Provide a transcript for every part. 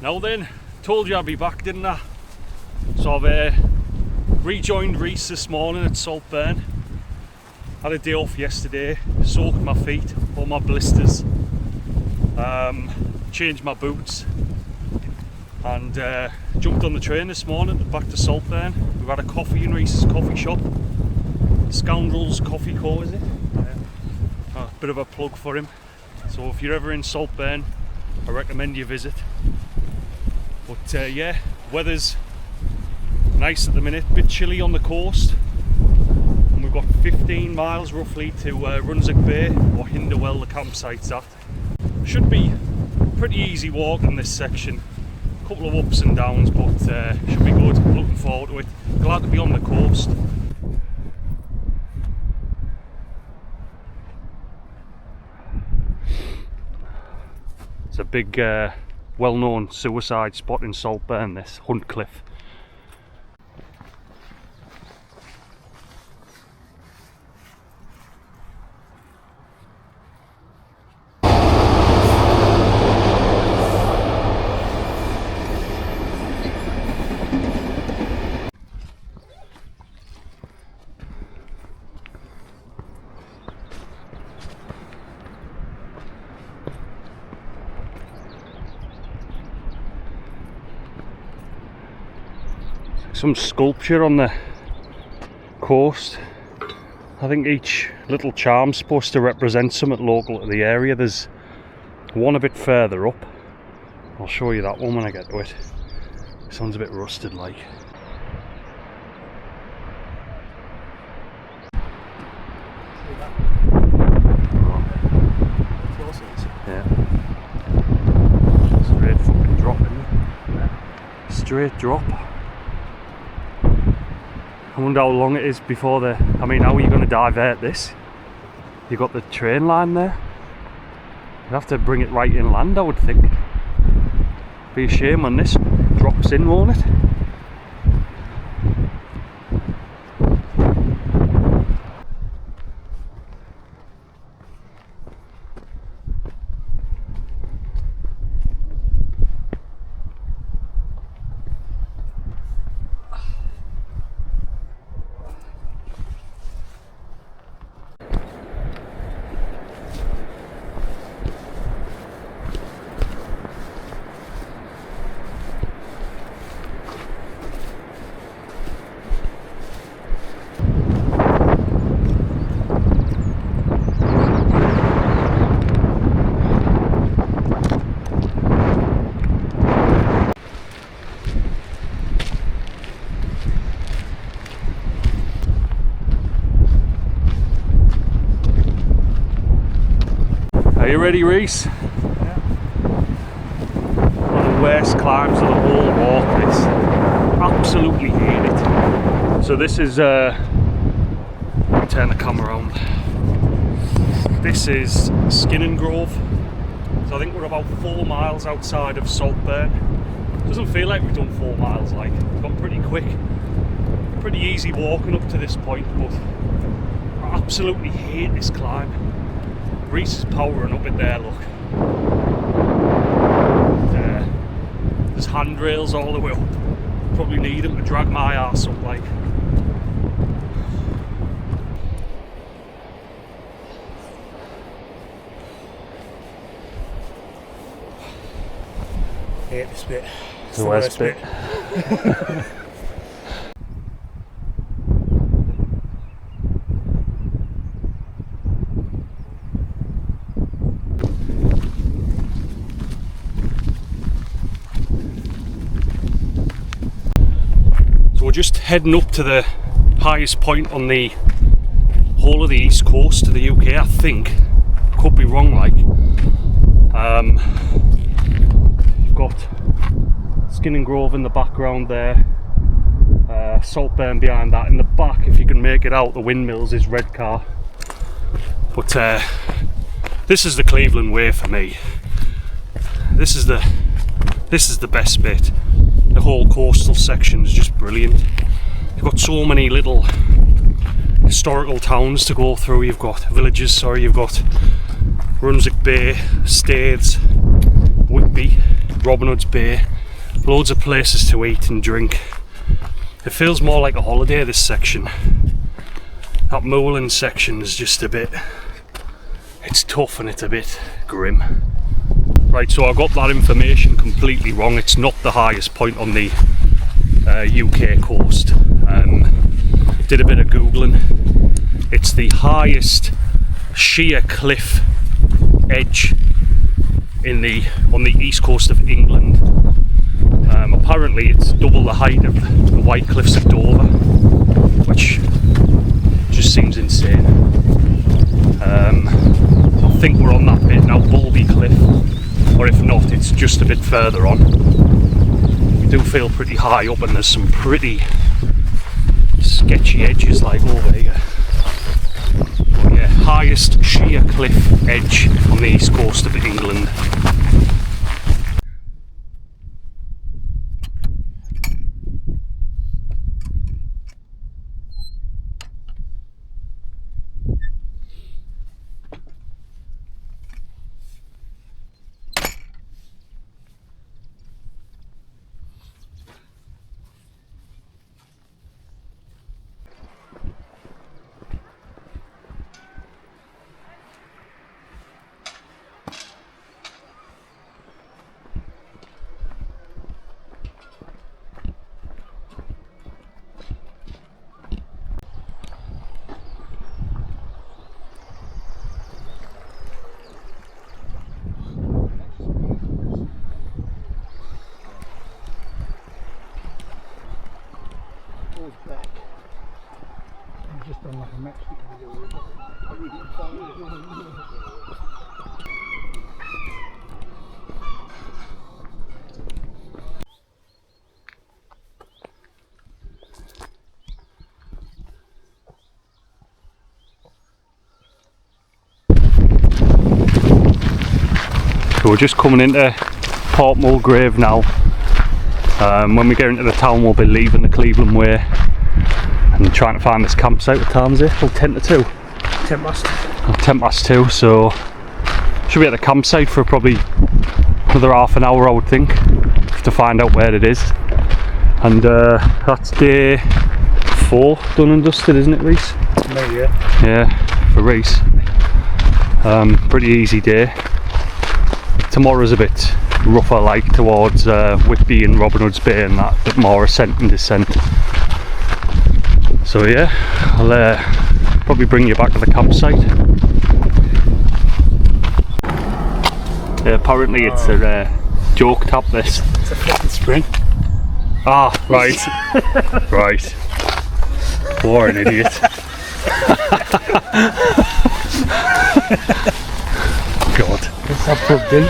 Now then, told you I'd be back, didn't I? So I've rejoined Reese this morning at Saltburn. Had a day off yesterday, soaked my feet, all my blisters, changed my boots, and jumped on the train this morning back to Saltburn. We've had a coffee in Reese's coffee shop, Scoundrels Coffee Co, is it? A bit of a plug for him. So if you're ever in Saltburn, I recommend you visit. But yeah, weather's nice at the minute, bit chilly on the coast, and we've got 15 miles roughly to Runswick Bay, or Hinderwell, the campsite's at. Should be pretty easy walk in this section, a couple of ups and downs, but should be good. Looking forward to it, glad to be on the coast. It's a big well-known suicide spot in Saltburn, this Hunt Cliff. Some sculpture on the coast. I think each little charm's supposed to represent something local to the area. There's one a bit further up. I'll show you that one when I get to it. This one's a bit rusted like. Yeah. Straight fucking drop, isn't it? Yeah. Straight drop. I wonder how long it is before how are you going to divert this? You've got the train line there. You'd have to bring it right inland, I would think. Be a shame when this drops in, won't it? Are you ready, Reese? Yeah. One of the worst climbs of the whole walk, this. Absolutely hate it. So this is, turn the camera around. This is Skinning Grove. So I think we're about 4 miles outside of Saltburn. Doesn't feel like we've done 4 miles, like. It's gone pretty quick. Pretty easy walking up to this point, but I absolutely hate this climb. Reese is powering up it there, look. There's handrails all the way up. Probably need them to drag my arse up, like. Hate this bit. It's the worst bit. We're just heading up to the highest point on the whole of the east coast of the UK, I think. Could be wrong, like. You've got Skinning Grove in the background there, Saltburn behind that. In the back, if you can make it out, the windmills is Redcar. But this is the Cleveland Way for me. This is the best bit. The whole coastal section is just brilliant. You've got so many little historical towns to go through. You've got villages, you've got Runswick Bay, Staithes, Whitby, Robin Hood's Bay. Loads of places to eat and drink. It feels more like a holiday, this section. That moorland section is just a bit, it's tough and it's a bit grim. Right, so I got that information completely wrong. It's not the highest point on the UK coast. Did a bit of Googling. It's the highest sheer cliff edge on the east coast of England. Apparently it's double the height of the White Cliffs of Dover, which just seems insane. I think we're on that bit now, Bulby Cliff, or if not, it's just a bit further on. We do feel pretty high up and there's some pretty sketchy edges like over here. But yeah, highest sheer cliff edge on the east coast of England. Back. I've just done like a Mexican video. So we're just coming into Port Mulgrave now. When we get into the town we'll be leaving the Cleveland Way and trying to find this campsite. What time is it? Oh, 10 to 2. 10 past. Oh, 10 past 2, so should be at the campsite for probably another half an hour I would think to find out where it is. And that's day 4 done and dusted, isn't it, Reese? Me, yeah. Yeah, for Reese. Pretty easy day. Tomorrow's a bit rougher, like towards Whitby and Robin Hood's Bay and that, bit more ascent and descent. So yeah, I'll probably bring you back to the campsite. Apparently it's a joke tap, this. It's a fucking sprint. Ah, right. Right. What an idiot. God. It's up plugged in.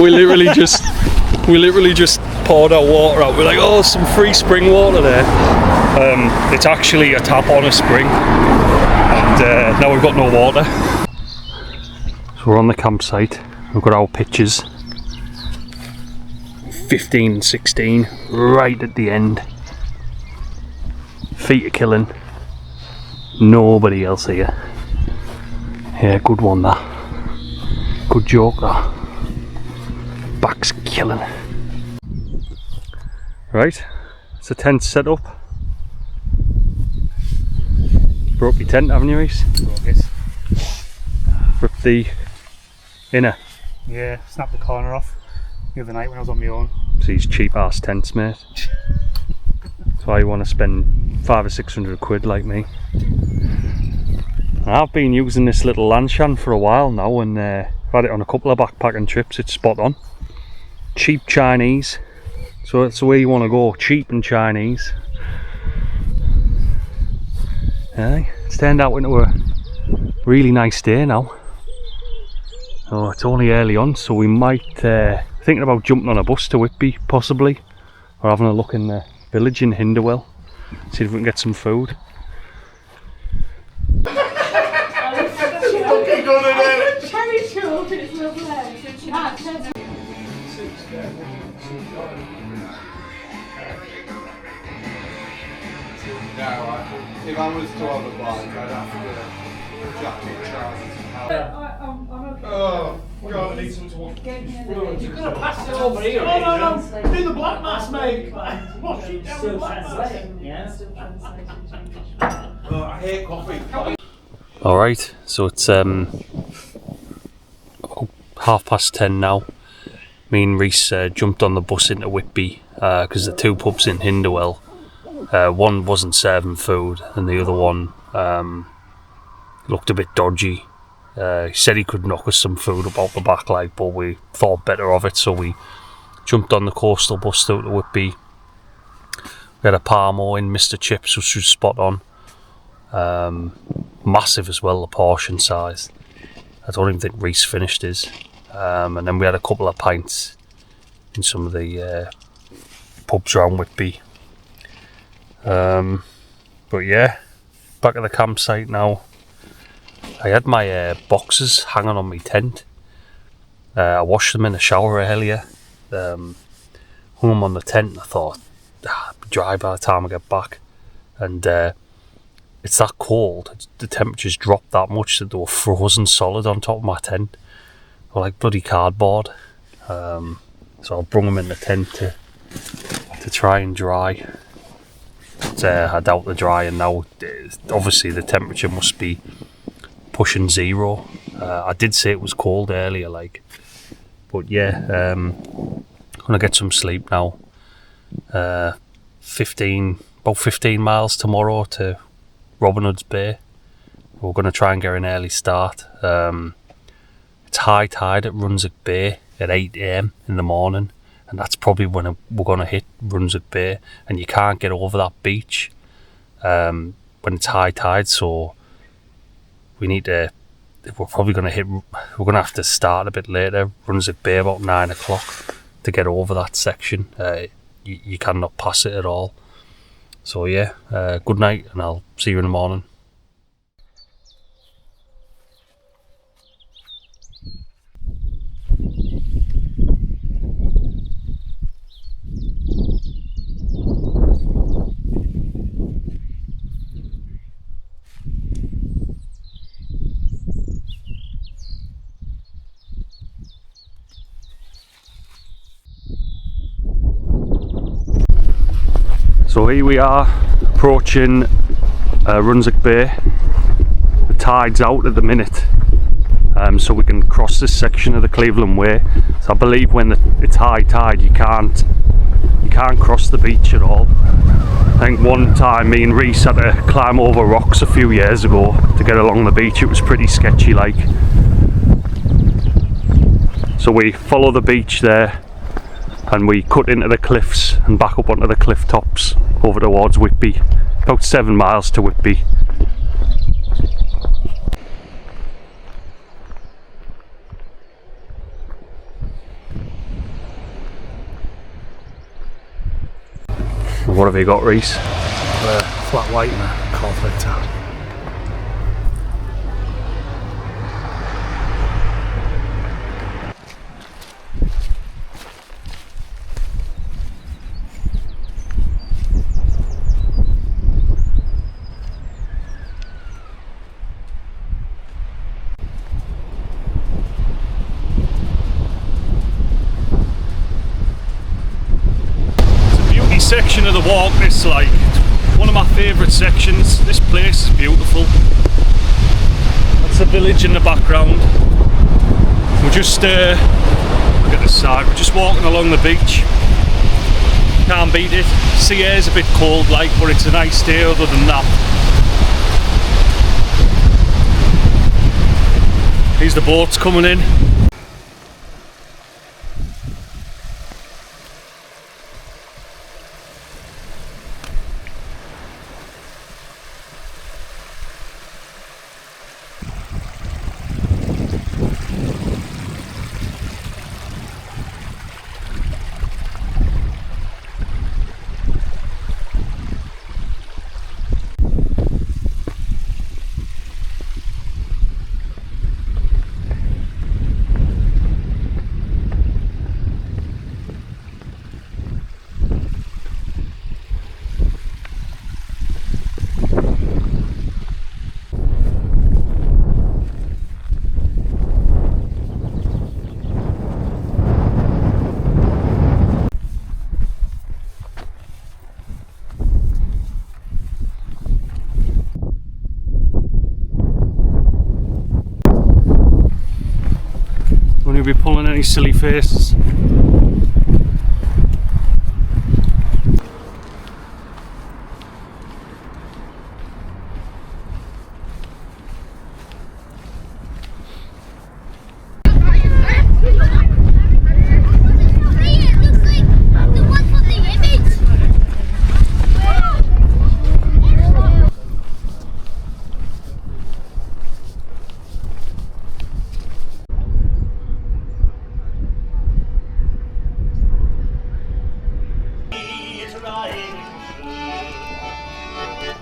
We literally just poured our water out. We're like, oh, some free spring water there. It's actually a tap on a spring, and now we've got no water. So we're on the campsite. We've got our pictures. 15 and 16, right at the end. Feet are killing. Nobody else here. Yeah, good one that. Good joke that. Back's killing. Right, it's a tent set up. Broke your tent, haven't you, Reese? Broke it. Ripped the inner. Yeah, snapped the corner off the other night when I was on my own. These cheap ass tents, mate. That's why you want to spend 500 or 600 quid like me. I've been using this little Lanshan for a while now, and I've had it on a couple of backpacking trips. It's spot on. Cheap Chinese, so that's the way you want to go, cheap and Chinese. Aye, it's turned out into a really nice day now. Oh, it's only early on, so we might thinking about jumping on a bus to Whitby possibly, or having a look in the village in Hinderwell, see if we can get some food. If I was to have a bike, I'd have to jacket, trousers and Oh, God, I need something to watch. You could have passed it over here. No, do the black mass, mate. Wash it down with black mass. Yeah. Oh, I hate coffee. Alright, so it's 10:30 now. Me and Reese jumped on the bus into Whitby because the two pubs in Hinderwell, one wasn't serving food and the other one looked a bit dodgy. He said he could knock us some food about the back, like, but we thought better of it, so we jumped on the coastal bus out to Whitby. We had a Parmo in Mr. Chips, which was spot on. Massive as well, the portion size. I don't even think Reese finished his. And then we had a couple of pints in some of the pubs around Whitby. But yeah, back at the campsite now. I had my boxes hanging on my tent. I washed them in the shower earlier. Hung them on the tent and I thought, it'll be dry by the time I get back. And it's that cold, the temperature's dropped that much that they were frozen solid on top of my tent. They were like bloody cardboard. So I brung them in the tent to try and dry. But I doubt they're drying now. Obviously the temperature must be pushing 0. I did say it was cold earlier, like. But yeah, gonna get some sleep now. About 15 miles tomorrow to Robin Hood's Bay. We're going to try and get an early start. It's high tide at Runswick Bay at 8 AM in the morning, and that's probably when we're going to hit Runswick Bay, and you can't get over that beach when it's high tide, so we're probably going to have to start a bit later, Runswick Bay about 9 o'clock to get over that section. You cannot pass it at all. So yeah, good night, and I'll see you in the morning. So here we are, approaching Runswick Bay. The tide's out at the minute, so we can cross this section of the Cleveland Way. So I believe when it's high tide, you can't cross the beach at all. I think one time me and Reese had to climb over rocks a few years ago to get along the beach. It was pretty sketchy, like. So we follow the beach there, and we cut into the cliffs and back up onto the cliff tops over towards Whitby. About 7 miles to Whitby. What have you got, Reese? Flat white and a cornflake tart. Section of the walk, this, like, one of my favourite sections. This place is beautiful. That's the village in the background. We're just look at this side, we're just walking along the beach. Can't beat it. Sea air's a bit cold, like, but it's a nice day other than that. Here's the boats coming in. me silly faces.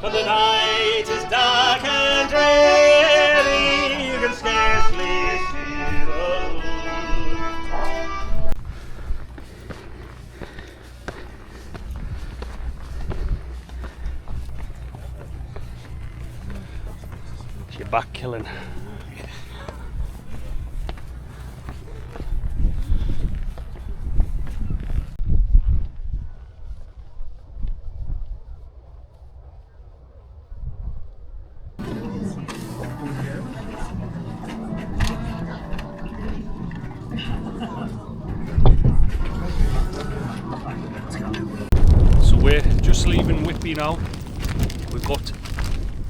For the night is dark and dreary, you can scarcely see the moon. It's your back killing. So we're just leaving Whitby now. We've got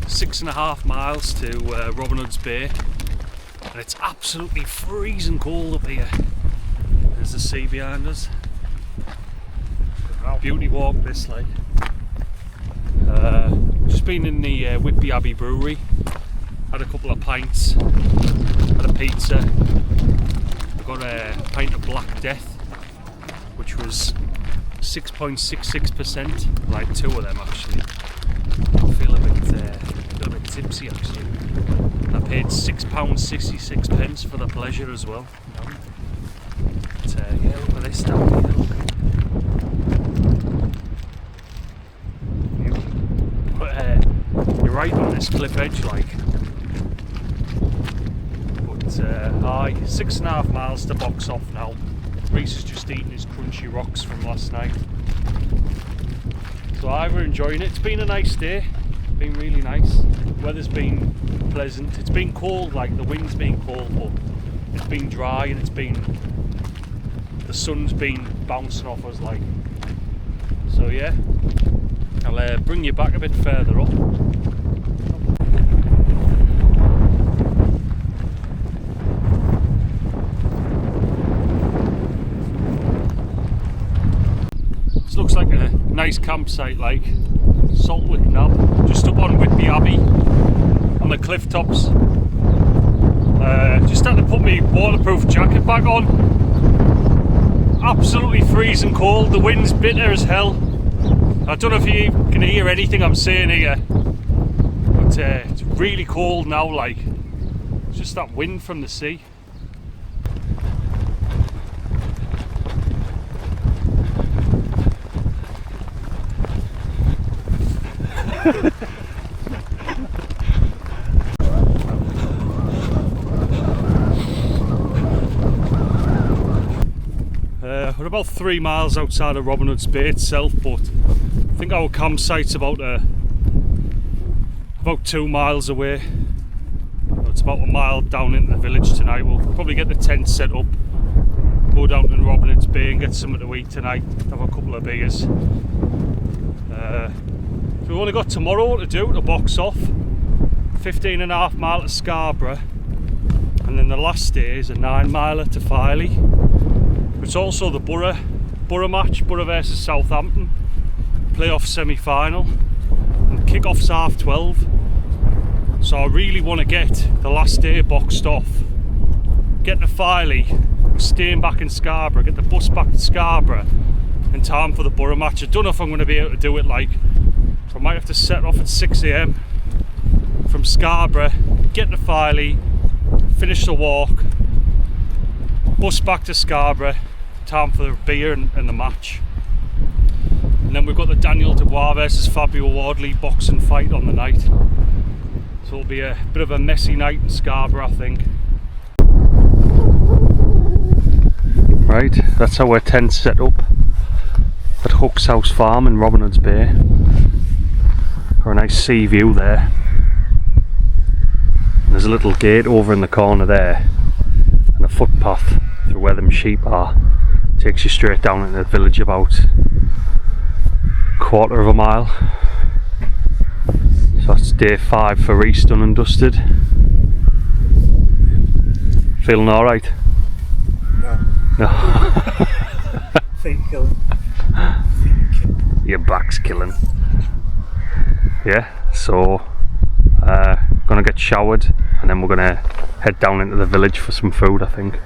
6.5 miles to Robin Hood's Bay, and it's absolutely freezing cold up here. There's the sea behind us. Beauty walk this, like. Just been in the Whitby Abbey Brewery, had a couple of pints, had a pizza. I got a pint of Black Death, which was 6.66%, like 2 of them actually. I feel a bit tipsy actually. I paid £6.66 for the pleasure as well. But yeah, look at this down here. You're right on this cliff edge, like. But aye, 6.5 miles to box off now. Reese has just eaten his crunchy rocks from last night. So we're enjoying it. It's been a nice day. Been really nice. The weather's been pleasant. It's been cold, like the wind's been cold, but it's been dry and the sun's been bouncing off us, like. So yeah, I'll bring you back a bit further up. This looks like a nice campsite, like Saltwick Nab, just up on Whitby Abbey, on the cliff tops. Just had to put my waterproof jacket back on. Absolutely freezing cold, the wind's bitter as hell. I don't know if you can hear anything I'm saying here, but it's really cold now, like. It's just that wind from the sea. We're about 3 miles outside of Robin Hood's Bay itself, but I think our campsite's about 2 miles away. It's about a mile down into the village tonight. We'll probably get the tent set up, go down to Robin Hood's Bay and get something to eat tonight, have a couple of beers. So we've only got tomorrow to do to box off. 15.5 mile to Scarborough, and then the last day is a 9 miler to Filey. It's also the Borough match, Borough versus Southampton, playoff semi-final, and kick-off's 12:30. So I really want to get the last day boxed off, get to Filey, staying back in Scarborough, get the bus back to Scarborough in time for the Borough match. I don't know if I'm going to be able to do it, like. I might have to set off at 6 AM from Scarborough, get to Filey, finish the walk, bus back to Scarborough, time for the beer and the match. And then we've got the Daniel Dubois versus Fabio Wardley boxing fight on the night. So it'll be a bit of a messy night in Scarborough, I think. Right, that's how our tent's set up at Hook's House Farm in Robin Hood's Bay. For a nice sea view there. And there's a little gate over in the corner there, and a footpath through where them sheep are. Takes you straight down into the village about quarter of a mile. So that's day 5 for Reese, done and dusted. Feeling alright? No. Feet killing. Your back's killing. Yeah, so gonna get showered and then we're gonna head down into the village for some food, I think.